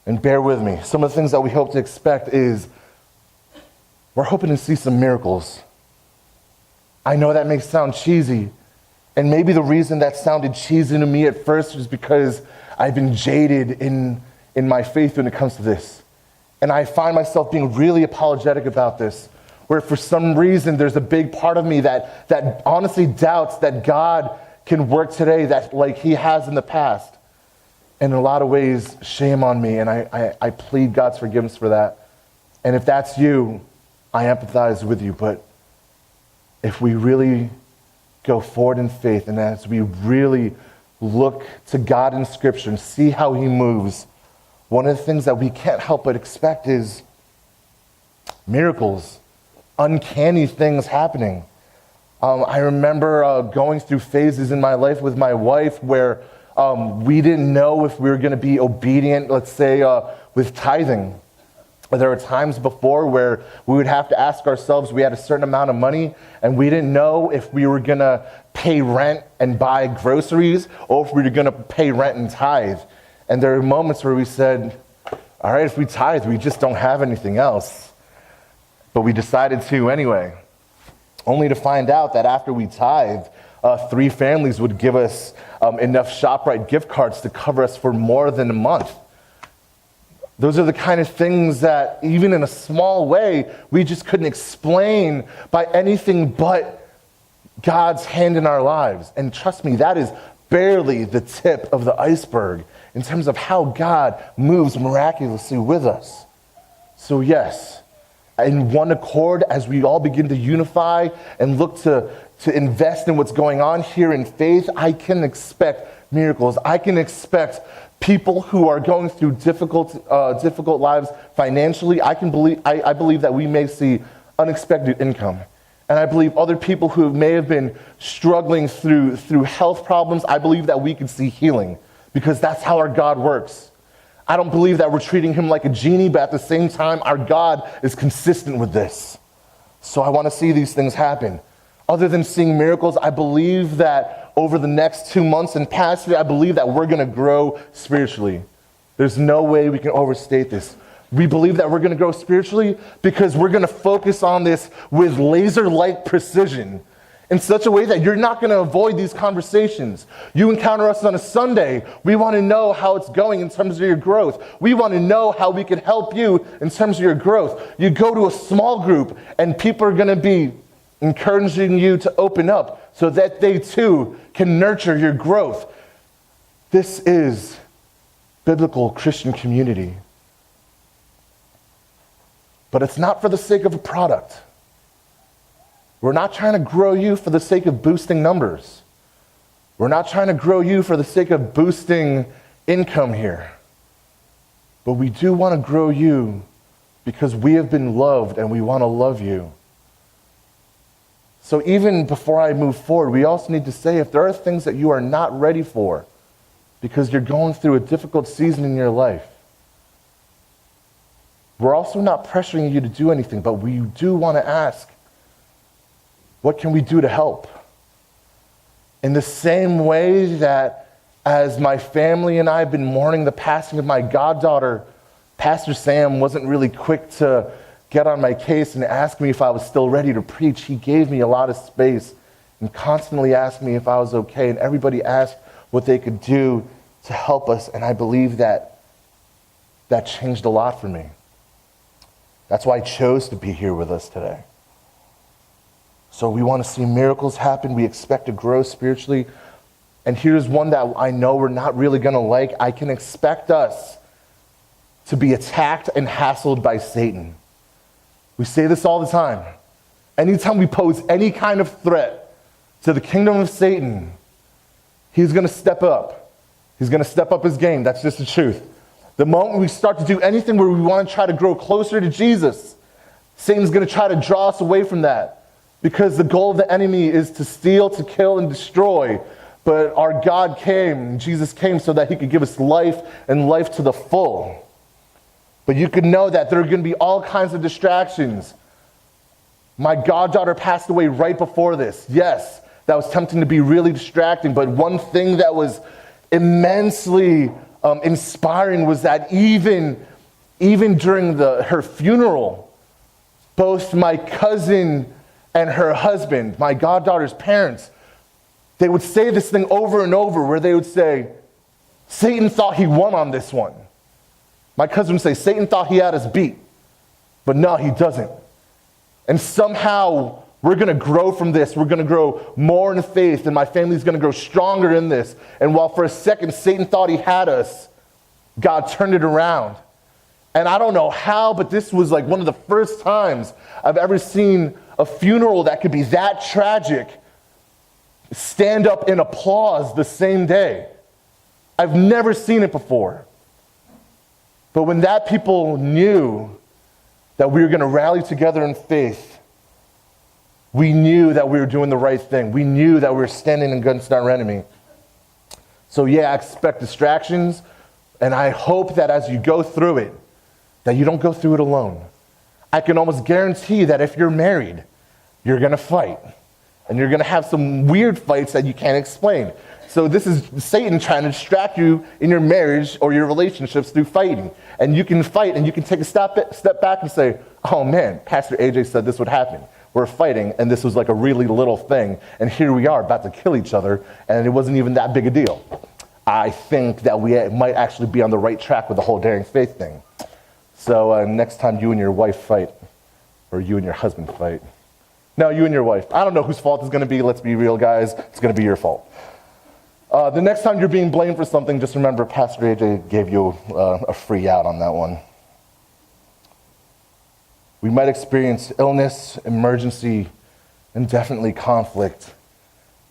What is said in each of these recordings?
And bear with me. Some of the things that we hope to expect is we're hoping to see some miracles. I know that may sound cheesy, and maybe the reason that sounded cheesy to me at first was because I've been jaded in my faith when it comes to this. And I find myself being really apologetic about this, where for some reason there's a big part of me that honestly doubts that God can work today that like he has in the past. And in a lot of ways, shame on me, and I plead God's forgiveness for that. And if that's you, I empathize with you, but if we really go forward in faith, and as we really look to God in Scripture and see how he moves, one of the things that we can't help but expect is miracles, uncanny things happening. I remember going through phases in my life with my wife where we didn't know if we were going to be obedient, let's say, with tithing. There were times before where we would have to ask ourselves, we had a certain amount of money, and we didn't know if we were going to pay rent and buy groceries, or if we were going to pay rent and tithe. And there were moments where we said, all right, if we tithe, we just don't have anything else. But we decided to anyway, only to find out that after we tithed, 3 families would give us enough ShopRite gift cards to cover us for more than a month. Those are the kind of things that, even in a small way, we just couldn't explain by anything but God's hand in our lives. And trust me, that is barely the tip of the iceberg in terms of how God moves miraculously with us. So yes, in one accord, as we all begin to unify and look to invest in what's going on here in faith, I can expect miracles. I can expect people who are going through difficult lives financially. I believe that we may see unexpected income. And I believe other people who may have been struggling through health problems, I believe that we can see healing, because that's how our God works. I don't believe that we're treating him like a genie, but at the same time, our God is consistent with this. So I want to see these things happen. Other than seeing miracles, I believe that over the next 2 months and past it, I believe that we're going to grow spiritually. There's no way we can overstate this. We believe that we're going to grow spiritually because we're going to focus on this with laser-like precision in such a way that you're not going to avoid these conversations. You encounter us on a Sunday, we want to know how it's going in terms of your growth. We want to know how we can help you in terms of your growth. You go to a small group and people are going to be encouraging you to open up so that they too can nurture your growth. This is biblical Christian community. But it's not for the sake of a product. We're not trying to grow you for the sake of boosting numbers. We're not trying to grow you for the sake of boosting income here. But we do want to grow you because we have been loved and we want to love you. So even before I move forward, we also need to say if there are things that you are not ready for because you're going through a difficult season in your life, we're also not pressuring you to do anything, but we do want to ask, what can we do to help? In the same way that as my family and I have been mourning the passing of my goddaughter, Pastor Sam wasn't really quick to get on my case and ask me if I was still ready to preach. He gave me a lot of space and constantly asked me if I was okay, and everybody asked what they could do to help us, and I believe that changed a lot for me. That's why I chose to be here with us today. So we want to see miracles happen. We expect to grow spiritually. And here's one that I know we're not really going to like. I can expect us to be attacked and hassled by Satan. We say this all the time. Anytime we pose any kind of threat to the kingdom of Satan, he's going to step up. He's going to step up his game. That's just the truth. The moment we start to do anything where we want to try to grow closer to Jesus, Satan's going to try to draw us away from that, because the goal of the enemy is to steal, to kill, and destroy. But our God came, Jesus came so that he could give us life and life to the full. But you can know that there are going to be all kinds of distractions. My goddaughter passed away right before this. Yes, that was tempting to be really distracting, but one thing that was immensely inspiring was that even during her funeral, both my cousin and her husband, my goddaughter's parents, they would say this thing over and over where they would say, Satan thought he won on this one. My cousin would say, Satan thought he had us beat, but no, he doesn't. And somehow we're going to grow from this. We're going to grow more in faith, and my family's going to grow stronger in this. And while for a second Satan thought he had us, God turned it around. And I don't know how, but this was like one of the first times I've ever seen a funeral that could be that tragic stand up in applause the same day. I've never seen it before. But when that people knew that we were going to rally together in faith, we knew that we were doing the right thing. We knew that we were standing against our enemy. So yeah, I expect distractions, and I hope that as you go through it, that you don't go through it alone. I can almost guarantee that if you're married, you're going to fight. And you're going to have some weird fights that you can't explain. So this is Satan trying to distract you in your marriage or your relationships through fighting. And you can fight and you can take a step back and say, oh man, Pastor AJ said this would happen. We're fighting and this was like a really little thing. And here we are about to kill each other and it wasn't even that big a deal. I think that we might actually be on the right track with the whole daring faith thing. So next time you and your wife fight, or you and your husband fight. No, you and your wife. I don't know whose fault it's going to be. Let's be real, guys. It's going to be your fault. The next time you're being blamed for something, just remember Pastor AJ gave you a free out on that one. We might experience illness, emergency, and definitely conflict.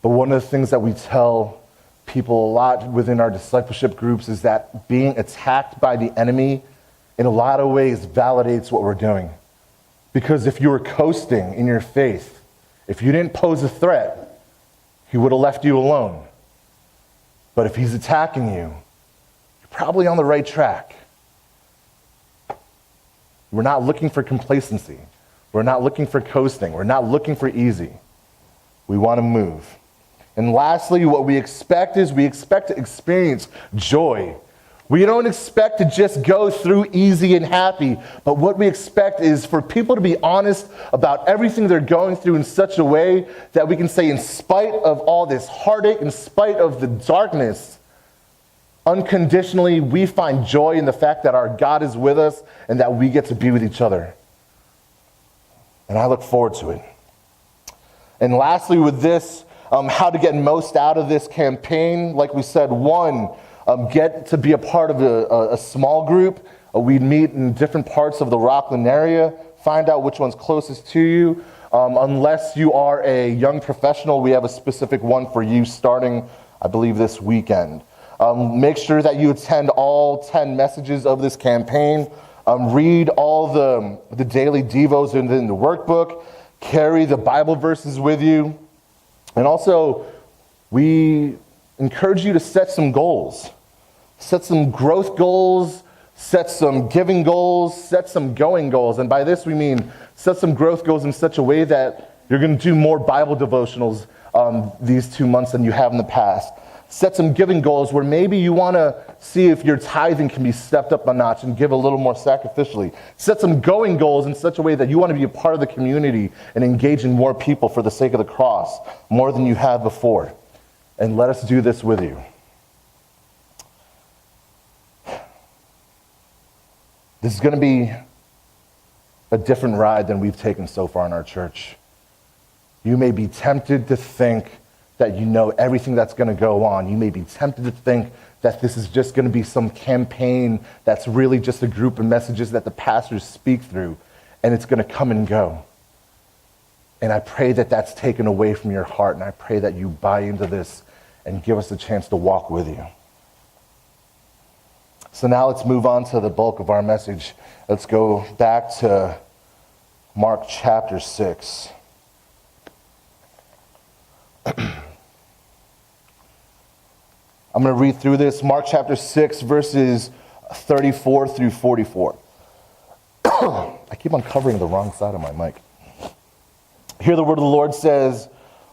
But one of the things that we tell people a lot within our discipleship groups is that being attacked by the enemy in a lot of ways validates what we're doing. Because if you were coasting in your faith, if you didn't pose a threat, he would have left you alone. But if he's attacking you, you're probably on the right track. We're not looking for complacency. We're not looking for coasting. We're not looking for easy. We want to move. And lastly, what we expect is we expect to experience joy. We don't expect to just go through easy and happy, but what we expect is for people to be honest about everything they're going through in such a way that we can say, in spite of all this heartache, in spite of the darkness, unconditionally, we find joy in the fact that our God is with us and that we get to be with each other. And I look forward to it. And lastly, with this, how to get most out of this campaign, like we said, one, get to be a part of a small group. We'd meet in different parts of the Rockland area, find out which one's closest to you. Unless you are a young professional, we have a specific one for you starting, I believe, this weekend. Make sure that you attend all 10 messages of this campaign. Read all the daily devos in the workbook. Carry the Bible verses with you. And also, we encourage you to set some goals. Set some growth goals, set some giving goals, set some going goals. And by this we mean set some growth goals in such a way that you're going to do more Bible devotionals these 2 months than you have in the past. Set some giving goals where maybe you want to see if your tithing can be stepped up a notch and give a little more sacrificially. Set some going goals in such a way that you want to be a part of the community and engage in more people for the sake of the cross, more than you have before. And let us do this with you. This is going to be a different ride than we've taken so far in our church. You may be tempted to think that you know everything that's going to go on. You may be tempted to think that this is just going to be some campaign that's really just a group of messages that the pastors speak through, and it's going to come and go. And I pray that that's taken away from your heart, and I pray that you buy into this and give us a chance to walk with you. So now let's move on to the bulk of our message. Let's go back to Mark chapter 6. I'm going to read through this. Mark chapter 6, verses 34 through 44. I keep on covering the wrong side of my mic. Here the word of the Lord says,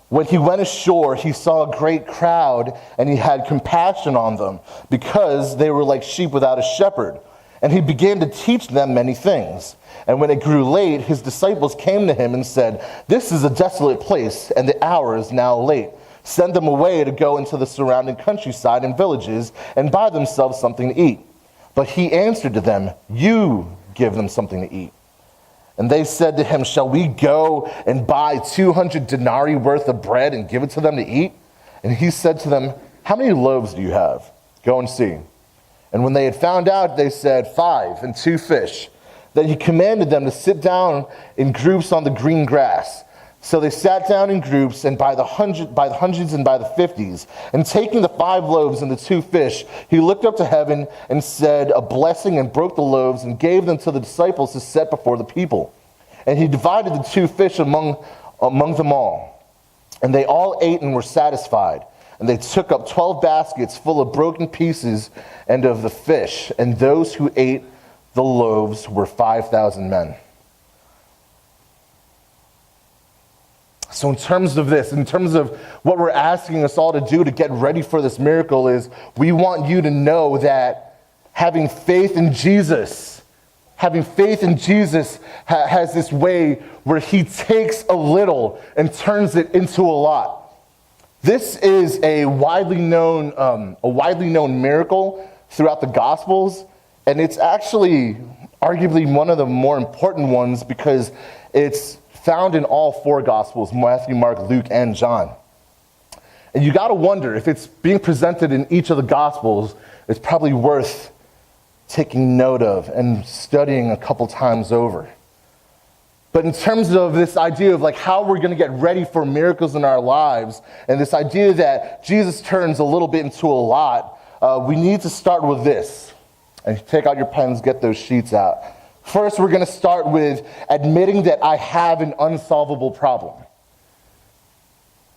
When he went ashore, he saw a great crowd, and he had compassion on them, because they were like sheep without a shepherd. And he began to teach them many things. And when it grew late, his disciples came to him and said, "This is a desolate place, and the hour is now late. Send them away to go into the surrounding countryside and villages and buy themselves something to eat." But he answered to them, "You give them something to eat." And they said to him, "Shall we go and buy 200 denarii worth of bread and give it to them to eat?" And he said to them, "How many loaves do you have? Go and see." And when they had found out, they said, 5 and 2 fish. Then he commanded them to sit down in groups on the green grass. So they sat down in groups, and by the hundreds and by the 50s. And taking the 5 loaves and the 2 fish, he looked up to heaven and said a blessing, and broke the loaves and gave them to the disciples to set before the people. And he divided the 2 fish among them all. And they all ate and were satisfied. And they took up 12 baskets full of broken pieces and of the fish. And those who ate the loaves were 5,000 men. So in terms of this, in terms of what we're asking us all to do to get ready for this miracle, is we want you to know that having faith in Jesus has this way where he takes a little and turns it into a lot. This is a widely known miracle throughout the Gospels, and it's actually arguably one of the more important ones because it's found in all 4 Gospels: Matthew, Mark, Luke, and John. And you got to wonder, if it's being presented in each of the Gospels, it's probably worth taking note of and studying a couple times over. But in terms of this idea of like how we're going to get ready for miracles in our lives, and this idea that Jesus turns a little bit into a lot, we need to start with this. And take out your pens, get those sheets out. First, we're going to start with admitting that I have an unsolvable problem.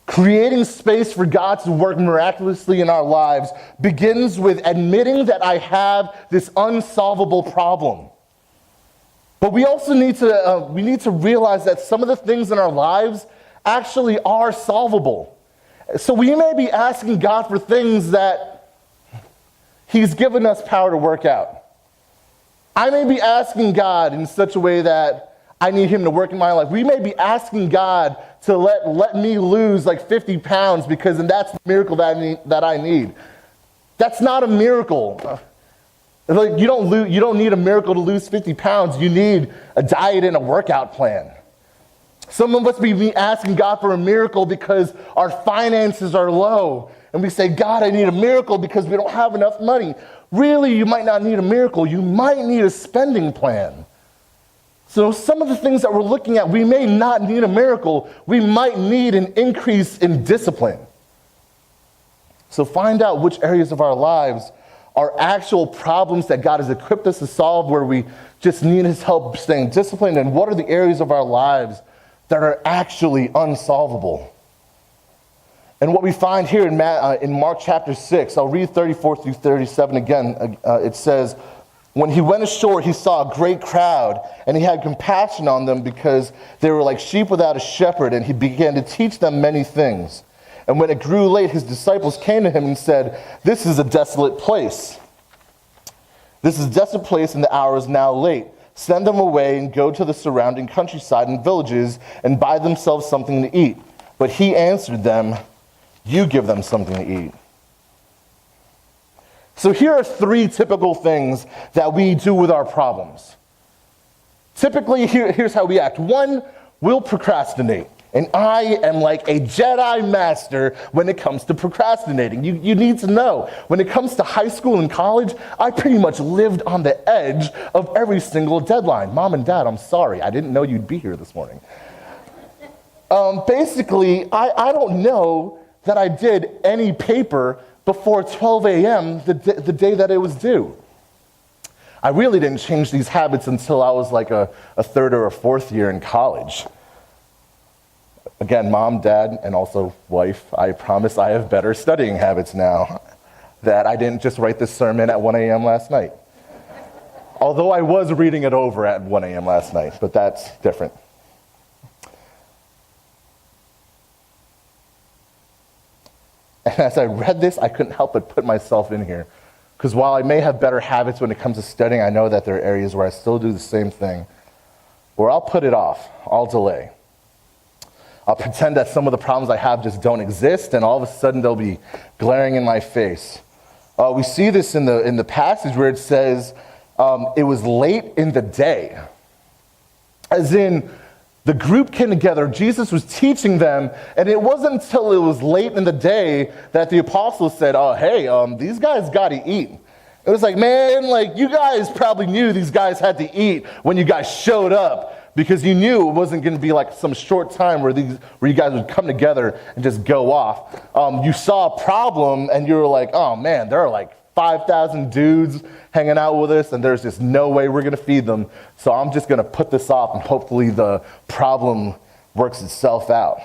Creating space for God to work miraculously in our lives begins with admitting that I have this unsolvable problem. But we also need to realize that some of the things in our lives actually are solvable. So we may be asking God for things that he's given us power to work out. I may be asking God in such a way that I need him to work in my life. We may be asking God to let me lose like 50 pounds because that's the miracle that I need. That's not a miracle. Like you don't need a miracle to lose 50 pounds. You need a diet and a workout plan. Some of us be asking God for a miracle because our finances are low. And we say, God, I need a miracle because we don't have enough money. Really, you might not need a miracle. You might need a spending plan. So some of the things that we're looking at, we may not need a miracle. We might need an increase in discipline. So find out which areas of our lives are actual problems that God has equipped us to solve, where we just need his help staying disciplined, and what are the areas of our lives that are actually unsolvable. And what we find here in Mark chapter 6, I'll read 34 through 37 again. It says, when he went ashore, he saw a great crowd, and he had compassion on them because they were like sheep without a shepherd, and he began to teach them many things. And when it grew late, his disciples came to him and said, "This is a desolate place. This is a desolate place, and the hour is now late. Send them away and go to the surrounding countryside and villages and buy themselves something to eat." But he answered them, "You give them something to eat." So here are 3 typical things that we do with our problems. Typically, here's how we act. 1, we'll procrastinate. And I am like a Jedi master when it comes to procrastinating. You need to know, when it comes to high school and college, I pretty much lived on the edge of every single deadline. Mom and Dad, I'm sorry. I didn't know you'd be here this morning. Basically, I don't know that I did any paper before 12 a.m. the day that it was due. I really didn't change these habits until I was like a 3rd or a 4th year in college. Again, mom, dad, and also wife, I promise I have better studying habits now, that I didn't just write this sermon at 1 a.m. last night. Although I was reading it over at 1 a.m. last night, but that's different. as I read this, I couldn't help but put myself in here. Because while I may have better habits when it comes to studying, I know that there are areas where I still do the same thing. Or I'll put it off. I'll delay. I'll pretend that some of the problems I have just don't exist, and all of a sudden they'll be glaring in my face. We see this in the passage where it says, it was late in the day. As in, the group came together, Jesus was teaching them, and it wasn't until it was late in the day that the apostles said, oh, hey, these guys got to eat. It was like, man, like, you guys probably knew these guys had to eat when you guys showed up, because you knew it wasn't going to be like some short time where you guys would come together and just go off. You saw a problem, and you were like, oh, man, there are like 5,000 dudes hanging out with us, and there's just no way we're going to feed them. So I'm just going to put this off, and hopefully the problem works itself out.